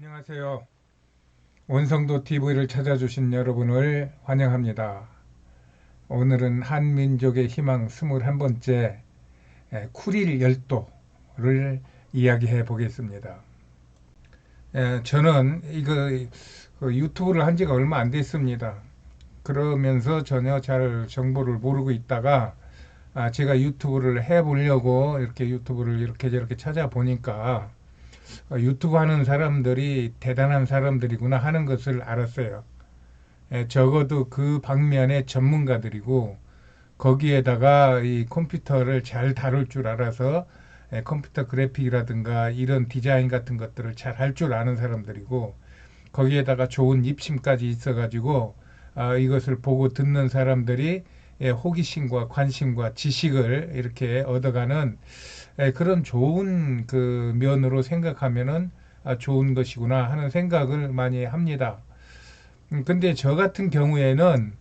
안녕하세요. 원성도 TV를 찾아주신 여러분을 환영합니다. 오늘은 한민족의 희망 21번째 쿠릴 열도를 이야기해 보겠습니다. 저는 이거 유튜브를 한 지가 얼마 안 됐습니다. 그러면서 전혀 잘 정보를 모르고 있다가 제가 유튜브를 해 보려고 이렇게 유튜브를 이렇게 저렇게 찾아보니까 유튜브 하는 사람들이 대단한 사람들이구나 하는 것을 알았어요. 적어도 그 방면의 전문가들이고 거기에다가 이 컴퓨터를 잘 다룰 줄 알아서 컴퓨터 그래픽이라든가 이런 디자인 같은 것들을 잘 할 줄 아는 사람들이고 거기에다가 좋은 입심까지 있어가지고 이것을 보고 듣는 사람들이 호기심과 관심과 지식을 이렇게 얻어가는 그런 좋은 그 면으로 생각하면은 좋은 것이구나 하는 생각을 많이 합니다. 근데 저 같은 경우에는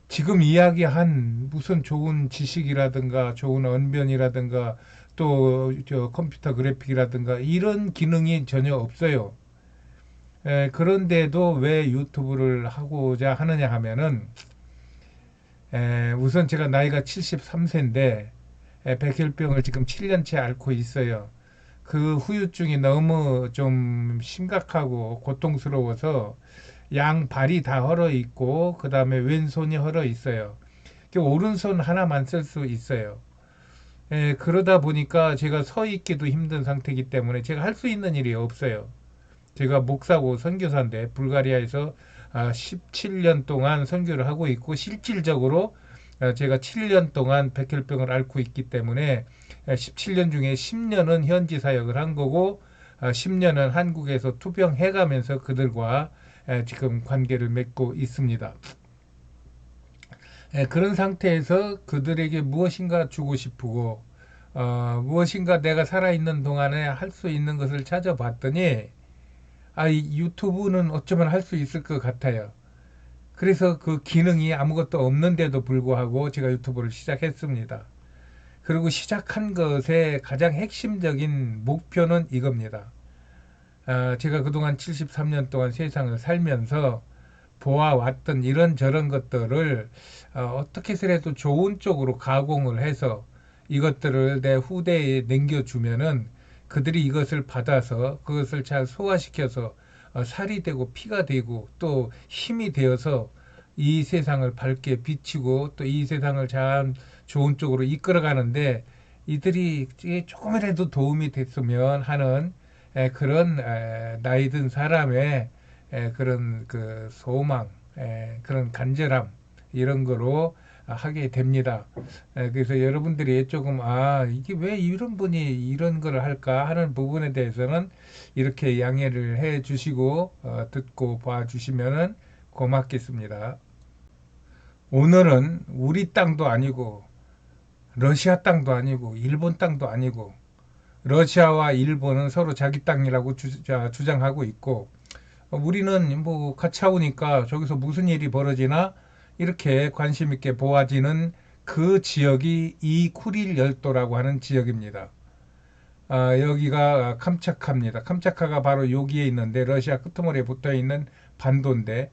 지금 이야기한 무슨 좋은 지식이라든가 좋은 언변이라든가 또 저 컴퓨터 그래픽이라든가 이런 기능이 전혀 없어요. 그런데도 왜 유튜브를 하고자 하느냐 하면은 우선 제가 나이가 73세인데 백혈병을 지금 7년째 앓고 있어요. 그 후유증이 너무 좀 심각하고 고통스러워서 양발이 다 헐어 있고 그 다음에 왼손이 헐어 있어요. 오른손 하나만 쓸 수 있어요. 그러다 보니까 제가 서 있기도 힘든 상태이기 때문에 제가 할 수 있는 일이 없어요. 제가 목사고 선교사인데 불가리아에서 17년 동안 선교를 하고 있고 실질적으로 제가 7년 동안 백혈병을 앓고 있기 때문에 17년 중에 10년은 현지 사역을 한 거고 10년은 한국에서 투병해 가면서 그들과 지금 관계를 맺고 있습니다. 그런 상태에서 그들에게 무엇인가 주고 싶고 무엇인가 내가 살아있는 동안에 할 수 있는 것을 찾아봤더니 이 유튜브는 어쩌면 할 수 있을 것 같아요. 그래서 그 기능이 아무것도 없는데도 불구하고 제가 유튜브를 시작했습니다. 그리고 시작한 것의 가장 핵심적인 목표는 이겁니다. 제가 그동안 73년 동안 세상을 살면서 보아왔던 이런저런 것들을 어떻게 해서라도 좋은 쪽으로 가공을 해서 이것들을 내 후대에 남겨주면은 그들이 이것을 받아서 그것을 잘 소화시켜서 살이 되고 피가 되고 또 힘이 되어서 이 세상을 밝게 비치고 또 이 세상을 잘 좋은 쪽으로 이끌어 가는데 이들이 조금이라도 도움이 됐으면 하는 그런 나이 든 사람의 그런 그 소망, 그런 간절함 이런 거로 하게 됩니다. 그래서 여러분들이 조금 이게 왜 이런 분이 이런 걸 할까 하는 부분에 대해서는 이렇게 양해를 해 주시고 듣고 봐 주시면은 고맙겠습니다. 오늘은 우리 땅도 아니고 러시아 땅도 아니고 일본 땅도 아니고 러시아와 일본은 서로 자기 땅이라고 주장하고 있고 우리는 뭐 가차우니까 저기서 무슨 일이 벌어지나 이렇게 관심 있게 보아지는 그 지역이 이 쿠릴 열도라고 하는 지역입니다. 여기가 캄차카입니다. 캄차카가 바로 여기에 있는데 러시아 끄트머리에 붙어 있는 반도인데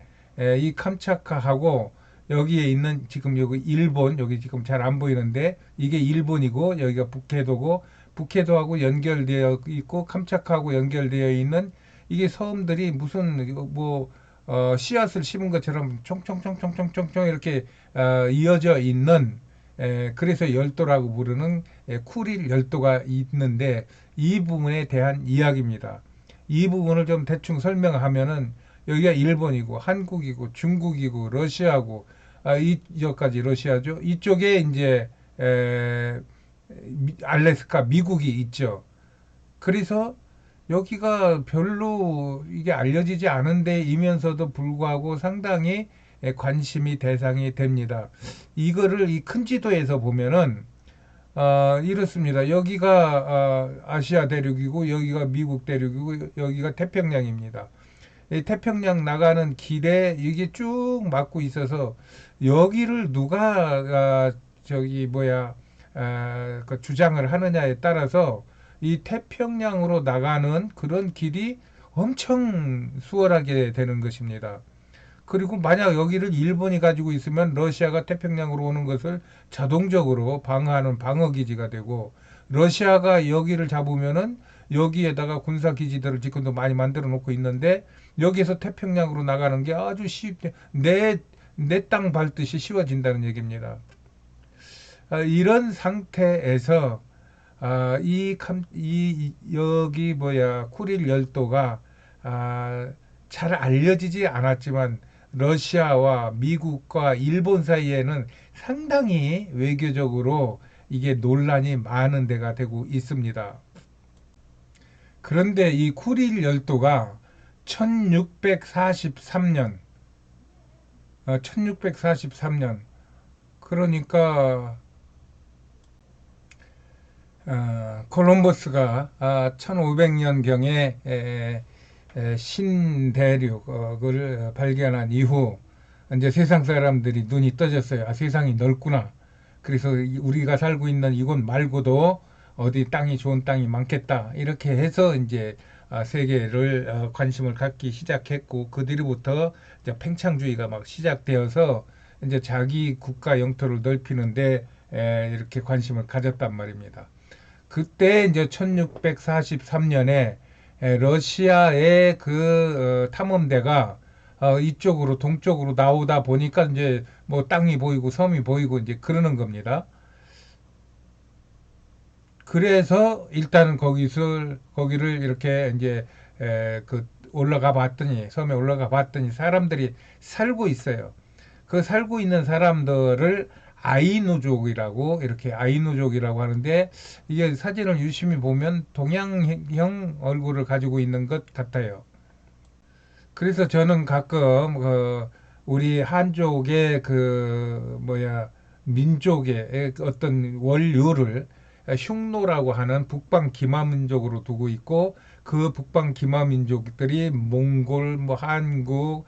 이 캄차카하고 여기에 있는 지금 여기 일본 여기 지금 잘 안 보이는데 이게 일본이고 여기가 북해도고 북해도하고 연결되어 있고 캄차카하고 연결되어 있는 이게 섬들이 무슨 뭐 씨앗을 심은 것처럼 총총총총총총 이렇게 이어져 있는 그래서 열도라고 부르는 쿠릴 열도가 있는데 이 부분에 대한 이야기입니다. 이 부분을 좀 대충 설명하면은 여기가 일본이고 한국이고 중국이고 러시아고 이쪽까지 러시아죠. 이쪽에 이제 알래스카 미국이 있죠. 그래서 여기가 별로 이게 알려지지 않은 데이면서도 불구하고 상당히 관심이 대상이 됩니다. 이거를 이 큰 지도에서 보면은 이렇습니다. 여기가 아시아 대륙이고 여기가 미국 대륙이고 여기가 태평양입니다. 이 태평양 나가는 길에 이게 쭉 막고 있어서 여기를 누가 저기 뭐야 그 주장을 하느냐에 따라서 이 태평양으로 나가는 그런 길이 엄청 수월하게 되는 것입니다. 그리고 만약 여기를 일본이 가지고 있으면 러시아가 태평양으로 오는 것을 자동적으로 방어하는 방어 기지가 되고, 러시아가 여기를 잡으면은 여기에다가 군사 기지들을 지금도 많이 만들어 놓고 있는데, 여기에서 태평양으로 나가는 게 아주 내 땅 밟듯이 쉬워진다는 얘기입니다. 이런 상태에서 여기 쿠릴 열도가 잘 알려지지 않았지만 러시아와 미국과 일본 사이에는 상당히 외교적으로 이게 논란이 많은 데가 되고 있습니다. 그런데 이 쿠릴 열도가 1643년, 1643년, 그러니까 콜럼버스가 1500년경에 신대륙을 발견한 이후 이제 세상 사람들이 눈이 떠졌어요. 세상이 넓구나. 그래서 우리가 살고 있는 이곳 말고도 어디 땅이 좋은 땅이 많겠다. 이렇게 해서 이제 세계를 관심을 갖기 시작했고, 그 뒤로부터 이제 팽창주의가 막 시작되어서 이제 자기 국가 영토를 넓히는데 이렇게 관심을 가졌단 말입니다. 그때 이제 1643년에 러시아의 그 탐험대가 이쪽으로 동쪽으로 나오다 보니까 이제 뭐 땅이 보이고 섬이 보이고 이제 그러는 겁니다. 그래서 일단은 거기를 이렇게 이제 그 올라가 봤더니, 섬에 올라가 봤더니 사람들이 살고 있어요. 그 살고 있는 사람들을 아이누족이라고, 이렇게 아이누족이라고 하는데, 이게 사진을 유심히 보면 동양형 얼굴을 가지고 있는 것 같아요. 그래서 저는 가끔 우리 한족의 민족의 어떤 원류를 흉노라고 하는 북방 기마민족으로 두고 있고, 그 북방 기마민족들이 몽골, 뭐 한국,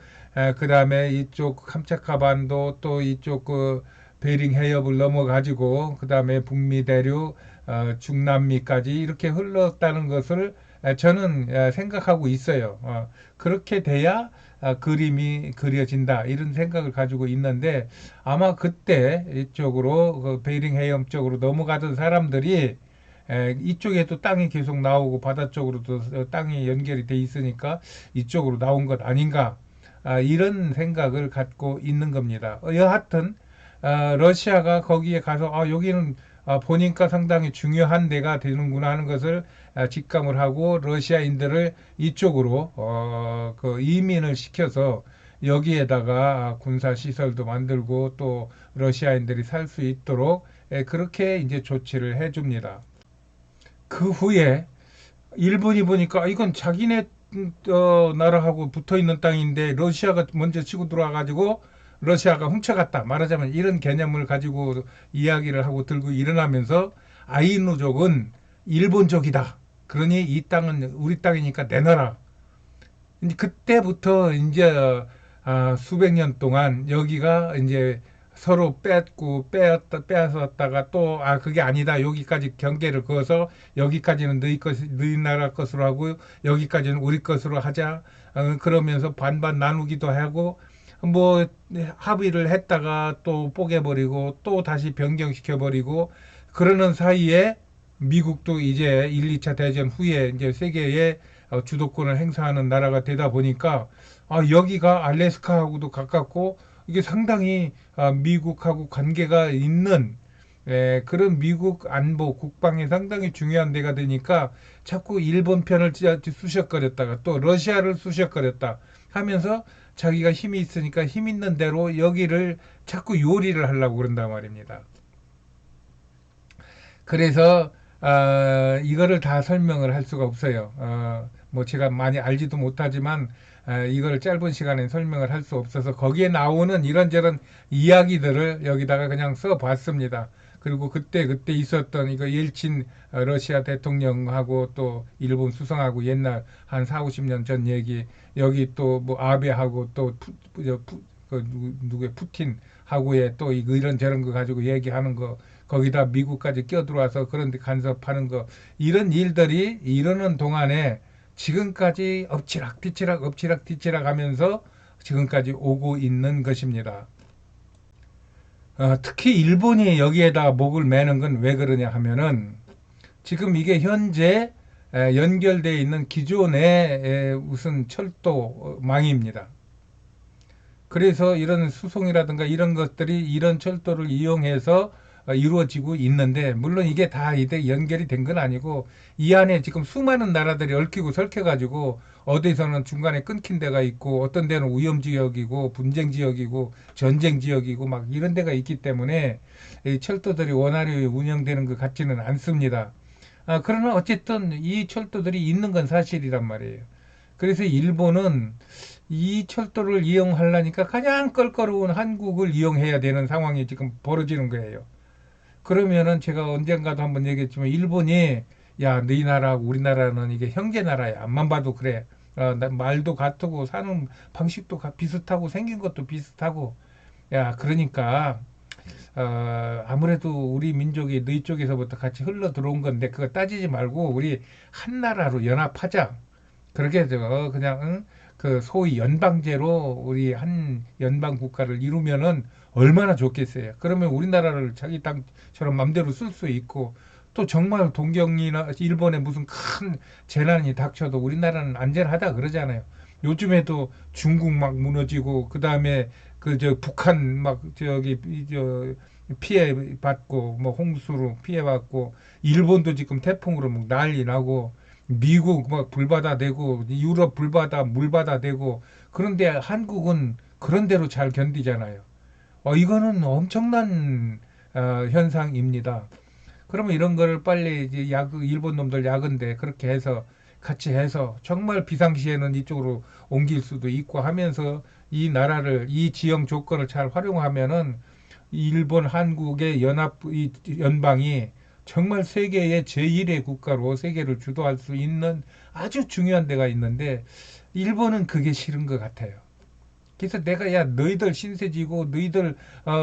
그다음에 이쪽 캄차카반도, 또 이쪽 베링 해협을 넘어가지고 그다음에 북미 대륙, 중남미까지 이렇게 흘렀다는 것을 저는 생각하고 있어요. 그렇게 돼야 그림이 그려진다, 이런 생각을 가지고 있는데, 아마 그때 이쪽으로 베이링 해협 쪽으로 넘어가던 사람들이 이쪽에 또 땅이 계속 나오고 바다 쪽으로도 땅이 연결이 돼 있으니까 이쪽으로 나온 것 아닌가, 이런 생각을 갖고 있는 겁니다. 여하튼 러시아가 거기에 가서 여기는 보니까 상당히 중요한 데가 되는구나 하는 것을 직감을 하고, 러시아인들을 이쪽으로 그 이민을 시켜서 여기에다가 군사 시설도 만들고 또 러시아인들이 살 수 있도록 그렇게 이제 조치를 해줍니다. 그 후에 일본이 보니까 이건 자기네 나라하고 붙어 있는 땅인데 러시아가 먼저 치고 들어와가지고 러시아가 훔쳐갔다, 말하자면 이런 개념을 가지고 이야기를 하고 들고 일어나면서 아이누족은 일본족이다. 그러니 이 땅은 우리 땅이니까 내놔라. 이제 그때부터 이제 수백 년 동안 여기가 이제 서로 뺏고 빼앗았다가 또 그게 아니다, 여기까지 경계를 그어서 여기까지는 너희 나라 것으로 하고 여기까지는 우리 것으로 하자. 그러면서 반반 나누기도 하고, 뭐 합의를 했다가 또 뽀개버리고 또 다시 변경시켜버리고, 그러는 사이에 미국도 이제 1, 2차 대전 후에 이제 세계의 주도권을 행사하는 나라가 되다 보니까 여기가 알래스카하고도 가깝고 이게 상당히 미국하고 관계가 있는 그런 미국 안보 국방에 상당히 중요한 데가 되니까 자꾸 일본 편을 쑤셔거렸다가 또 러시아를 쑤셔거렸다 하면서 자기가 힘이 있으니까 힘 있는 대로 여기를 자꾸 요리를 하려고 그런단 말입니다. 그래서 이거를 다 설명을 할 수가 없어요. 뭐 제가 많이 알지도 못하지만 이걸 짧은 시간에 설명을 할 수 없어서 거기에 나오는 이런저런 이야기들을 여기다가 그냥 써봤습니다. 그리고 그때 있었던 이거 옐친 러시아 대통령하고 또 일본 수상하고 옛날 한 4, 50년 전 얘기, 여기 또 뭐 아베하고 또 누구의 푸틴하고의 또 이런저런 거 가지고 얘기하는 거, 거기다 미국까지 껴들어와서 그런 데 간섭하는 거, 이런 일들이 이러는 동안에 지금까지 엎치락 뒤치락 하면서 지금까지 오고 있는 것입니다. 특히 일본이 여기에다 목을 매는 건 왜 그러냐 하면은 지금 이게 현재 연결되어 있는 기존의 무슨 철도망입니다. 그래서 이런 수송이라든가 이런 것들이 이런 철도를 이용해서 이루어지고 있는데, 물론 이게 다 이제 연결이 된 건 아니고 이 안에 지금 수많은 나라들이 얽히고 설켜가지고 어디서는 중간에 끊긴 데가 있고 어떤 데는 위험 지역이고 분쟁 지역이고 전쟁 지역이고 막 이런 데가 있기 때문에 이 철도들이 원활히 운영되는 것 같지는 않습니다. 그러나 어쨌든 이 철도들이 있는 건 사실이란 말이에요. 그래서 일본은 이 철도를 이용하려니까 가장 껄끄러운 한국을 이용해야 되는 상황이 지금 벌어지는 거예요. 그러면은 제가 언젠가도 한번 얘기했지만 일본이 야, 너희 나라하고 우리나라는 이게 형제 나라야. 앞만 봐도 그래. 말도 같고 사는 방식도 비슷하고 생긴 것도 비슷하고. 야, 그러니까 아무래도 우리 민족이 너희 쪽에서부터 같이 흘러 들어온 건데 그거 따지지 말고 우리 한 나라로 연합하자. 그렇게 해서 그냥 그 소위 연방제로 우리 한 연방 국가를 이루면은 얼마나 좋겠어요. 그러면 우리나라를 자기 땅처럼 맘대로 쓸 수 있고 또 정말 동경이나 일본에 무슨 큰 재난이 닥쳐도 우리나라는 안전하다 그러잖아요. 요즘에도 중국 막 무너지고 그다음에 그 저 북한 막 저기 저 피해 받고 뭐 홍수로 피해 받고 일본도 지금 태풍으로 막 난리 나고 미국 막 불바다 되고 유럽 불바다 물바다 되고 그런데 한국은 그런 대로 잘 견디잖아요. 이거는 엄청난 현상입니다. 그러면 이런 거를 빨리 이제 일본 놈들 야근데 그렇게 해서 같이 해서 정말 비상시에는 이쪽으로 옮길 수도 있고 하면서 이 나라를 이 지형 조건을 잘 활용하면은 일본 한국의 연합 이 연방이 정말 세계의 제1의 국가로 세계를 주도할 수 있는 아주 중요한 데가 있는데 일본은 그게 싫은 것 같아요. 그래서 내가 야 너희들 신세지고 너희들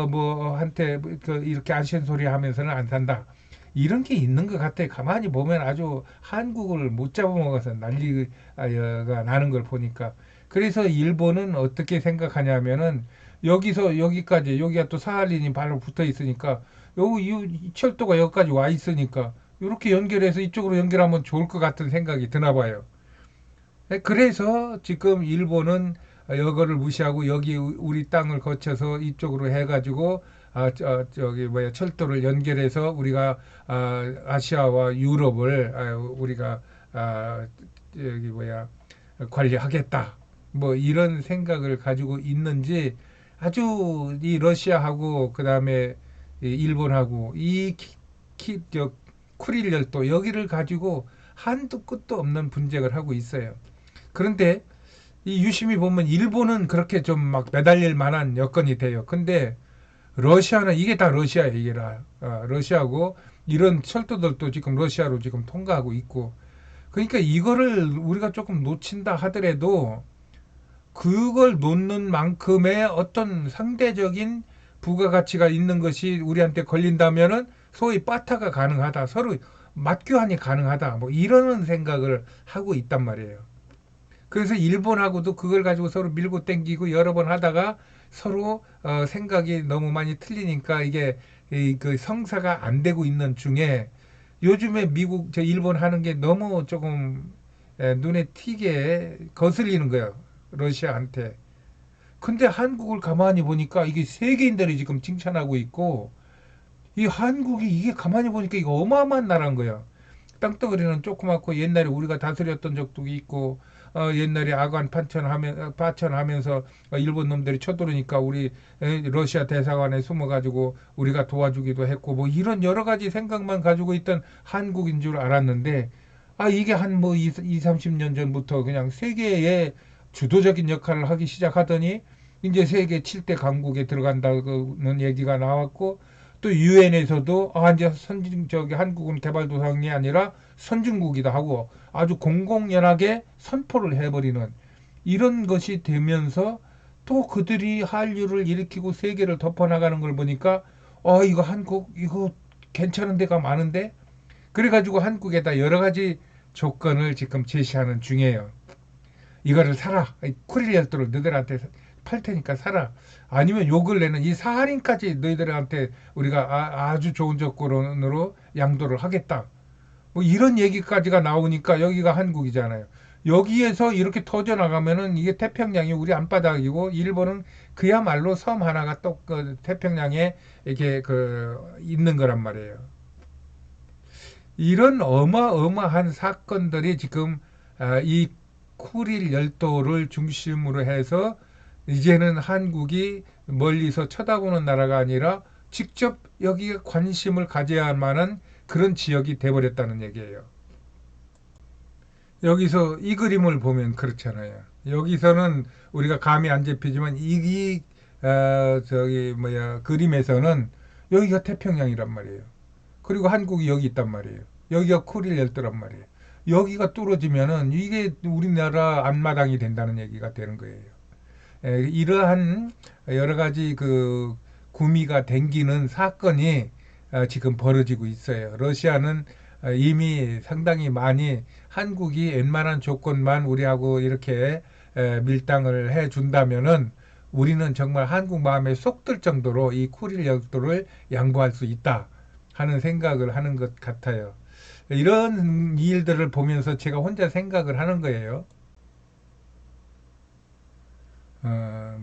뭐 한테 그 이렇게 아쉬운 소리 하면서는 안 산다. 이런 게 있는 것 같아. 가만히 보면 아주 한국을 못 잡아먹어서 난리가 나는 걸 보니까. 그래서 일본은 어떻게 생각하냐면은 여기서 여기까지 여기가 또 사할린이 바로 붙어 있으니까 여기 이 철도가 여기까지 와 있으니까 이렇게 연결해서 이쪽으로 연결하면 좋을 것 같은 생각이 드나 봐요. 그래서 지금 일본은 이거를 무시하고 여기 우리 땅을 거쳐서 이쪽으로 해가지고 저기 뭐야 철도를 연결해서 우리가 아시아와 유럽을 우리가 여기 뭐야 관리하겠다 뭐 이런 생각을 가지고 있는지 아주 이 러시아하고 그다음에 이 일본하고 저 쿠릴 열도 여기를 가지고 한도 끝도 없는 분쟁을 하고 있어요. 그런데 이 유심히 보면 일본은 그렇게 좀 막 매달릴 만한 여건이 돼요. 근데 러시아는 이게 다 러시아예요. 이게 다 러시아고 이런 철도들도 지금 러시아로 지금 통과하고 있고. 그러니까 이거를 우리가 조금 놓친다 하더라도 그걸 놓는 만큼의 어떤 상대적인 부가가치가 있는 것이 우리한테 걸린다면은 소위 빠타가 가능하다. 서로 맞교환이 가능하다. 뭐 이런 생각을 하고 있단 말이에요. 그래서 일본하고도 그걸 가지고 서로 밀고 땡기고 여러 번 하다가 서로 생각이 너무 많이 틀리니까 이게 그 성사가 안 되고 있는 중에 요즘에 미국 저 일본 하는 게 너무 조금 눈에 튀게 거슬리는 거예요. 러시아한테. 근데 한국을 가만히 보니까 이게 세계인들이 지금 칭찬하고 있고 이 한국이 이게 가만히 보니까 이거 어마어마한 나라인 거야. 땅덩어리는 조그맣고 옛날에 우리가 다스렸던 적도 있고 옛날에 아간 파천하면서 일본 놈들이 쳐들어오니까 우리 러시아 대사관에 숨어가지고 우리가 도와주기도 했고 뭐 이런 여러 가지 생각만 가지고 있던 한국인 줄 알았는데 이게 한 뭐 2, 30년 전부터 그냥 세계의 주도적인 역할을 하기 시작하더니 이제 세계 7대 강국에 들어간다는 얘기가 나왔고 또 유엔에서도 이제 저기 한국은 개발도상이 아니라 선진국이다 하고 아주 공공연하게 선포를 해버리는 이런 것이 되면서 또 그들이 한류를 일으키고 세계를 덮어나가는 걸 보니까 이거 한국 이거 괜찮은 데가 많은데 그래가지고 한국에다 여러 가지 조건을 지금 제시하는 중이에요. 이거를 사라. 쿠릴 열도를 너희들한테 팔 테니까 사라. 아니면 욕을 내는 이 사할인까지 너희들한테 우리가 아주 좋은 조건으로 양도를 하겠다. 뭐 이런 얘기까지가 나오니까 여기가 한국이잖아요. 여기에서 이렇게 터져 나가면은 이게 태평양이 우리 앞바닥이고 일본은 그야말로 섬 하나가 또 그 태평양에 이렇게 그 있는 거란 말이에요. 이런 어마어마한 사건들이 지금 이 쿠릴 열도를 중심으로 해서 이제는 한국이 멀리서 쳐다보는 나라가 아니라 직접 여기에 관심을 가져야 할 만한 그런 지역이 돼버렸다는 얘기예요. 여기서 이 그림을 보면 그렇잖아요. 여기서는 우리가 감이 안 잡히지만 저기 뭐야 그림에서는 여기가 태평양이란 말이에요. 그리고 한국이 여기 있단 말이에요. 여기가 쿠릴 열도란 말이에요. 여기가 뚫어지면은 이게 우리나라 앞마당이 된다는 얘기가 되는 거예요. 이러한 여러 가지 그 구미가 댕기는 사건이 지금 벌어지고 있어요. 러시아는 이미 상당히 많이 한국이 웬만한 조건만 우리하고 이렇게 밀당을 해 준다면은 우리는 정말 한국 마음에 쏙 들 정도로 이 쿠릴 열도를 양보할 수 있다 하는 생각을 하는 것 같아요. 이런 일들을 보면서 제가 혼자 생각을 하는 거예요.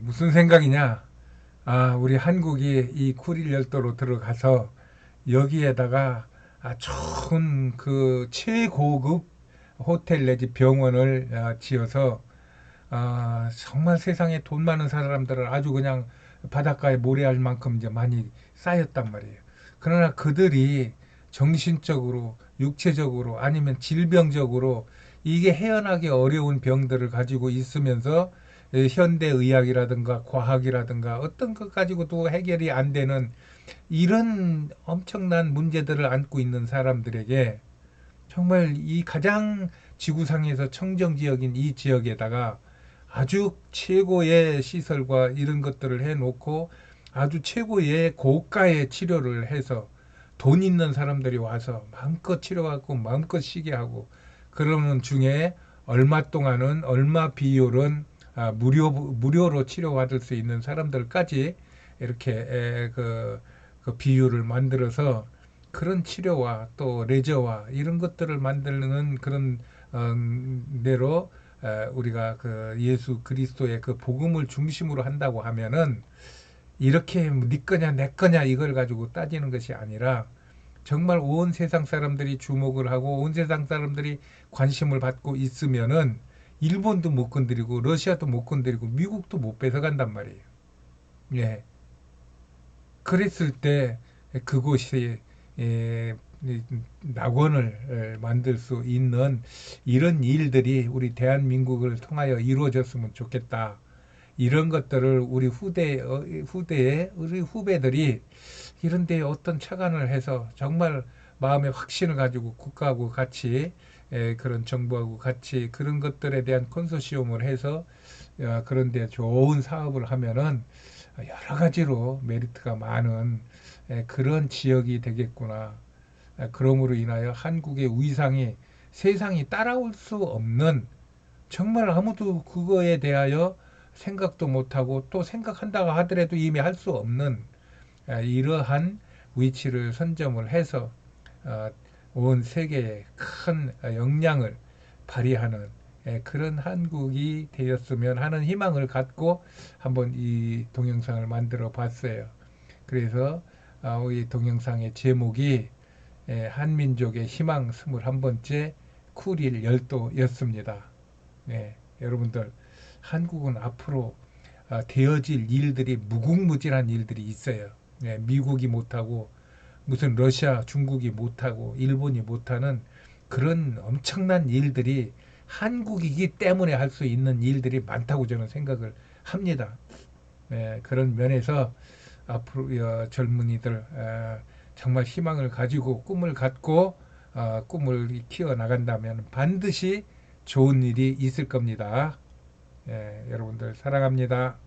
무슨 생각이냐? 우리 한국이 이 쿠릴 열도로 들어가서 여기에다가 좋은 그 최고급 호텔 내지 병원을 지어서 정말 세상에 돈 많은 사람들을 아주 그냥 바닷가에 모래알 만큼 이제 많이 쌓였단 말이에요. 그러나 그들이 정신적으로, 육체적으로 아니면 질병적으로 이게 헤어나기 어려운 병들을 가지고 있으면서 현대의학이라든가 과학이라든가 어떤 것 가지고도 해결이 안 되는 이런 엄청난 문제들을 안고 있는 사람들에게 정말 이 가장 지구상에서 청정지역인 이 지역에다가 아주 최고의 시설과 이런 것들을 해놓고 아주 최고의 고가의 치료를 해서 돈 있는 사람들이 와서 마음껏 치료하고 마음껏 쉬게 하고 그러는 중에 얼마 동안은 얼마 비율은 무료로 치료받을 수 있는 사람들까지 이렇게 그 비율을 만들어서 그런 치료와 또 레저와 이런 것들을 만드는 그런 대로 우리가 그 예수 그리스도의 그 복음을 중심으로 한다고 하면은 이렇게 네 거냐 내 거냐 이걸 가지고 따지는 것이 아니라 정말 온 세상 사람들이 주목을 하고 온 세상 사람들이 관심을 받고 있으면은 일본도 못 건드리고 러시아도 못 건드리고 미국도 못 뺏어간단 말이에요. 예. 그랬을 때 그곳이 예, 낙원을 만들 수 있는 이런 일들이 우리 대한민국을 통하여 이루어졌으면 좋겠다. 이런 것들을 우리 후대에 우리 후배들이 이런 데에 어떤 착안을 해서 정말 마음의 확신을 가지고 국가하고 같이 그런 정부하고 같이 그런 것들에 대한 컨소시엄을 해서 그런 데 좋은 사업을 하면은 여러 가지로 메리트가 많은 그런 지역이 되겠구나. 그러므로 인하여 한국의 위상이 세상이 따라올 수 없는 정말 아무도 그거에 대하여 생각도 못하고 또 생각한다고 하더라도 이미 할 수 없는 이러한 위치를 선점을 해서 어, 온 세계에 큰 영향을 발휘하는 그런 한국이 되었으면 하는 희망을 갖고 한번 이 동영상을 만들어 봤어요. 그래서 이 동영상의 제목이 한민족의 희망 21번째 쿠릴 열도였습니다. 네, 여러분들 한국은 앞으로 되어질 일들이 무궁무진한 일들이 있어요. 네, 미국이 못하고 무슨 러시아, 중국이 못하고 일본이 못하는 그런 엄청난 일들이 한국이기 때문에 할 수 있는 일들이 많다고 저는 생각을 합니다. 네, 그런 면에서 앞으로 젊은이들 정말 희망을 가지고 꿈을 갖고 꿈을 키워 나간다면 반드시 좋은 일이 있을 겁니다. 여러분들 사랑합니다.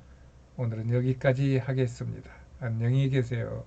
오늘은 여기까지 하겠습니다. 안녕히 계세요.